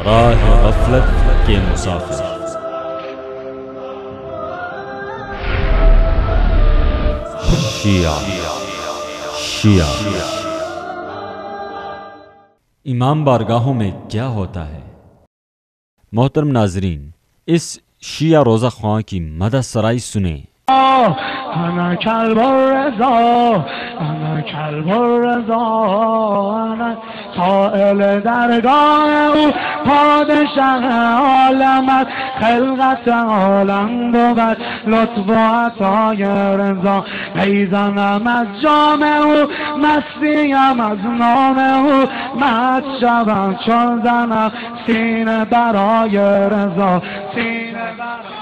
राह गफलत के मुसाफिर। शिया शिया इमाम बारगाहों में क्या होता है? मोहतरम नाजरीन, इस शिया रोज़ा ख्वां की मदद सराई सुने। أنا كلب الرضا أنا كلب الرضا أنا سائل درگاه او پادشه عالم خلقت عالم بود لطف و عطای رضا میزنم از جام او مستیم از نام او مست شوم چون زنم سینه برای رضا سینه برای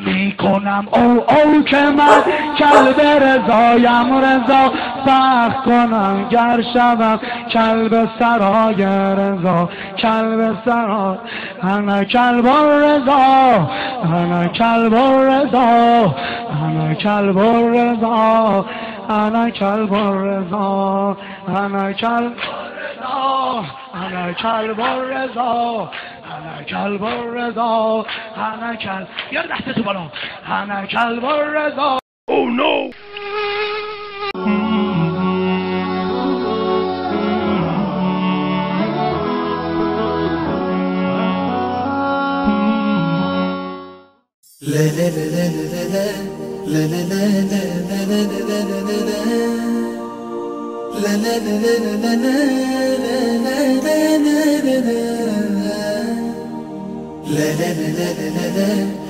میکنم او که من کلب رضایم رضا سخت کنم گر شوم کلب سرای رضا کلب سرای انا کلب رضا انا کلب رضا انا کلب رضا انا کلب رضا انا کلب رضا انا کلب رضا انا کلب الرضا انا کلب یار دست تو بالا انا کلب الرضا. Oh no. la la la la la la la la la la la la la la la la la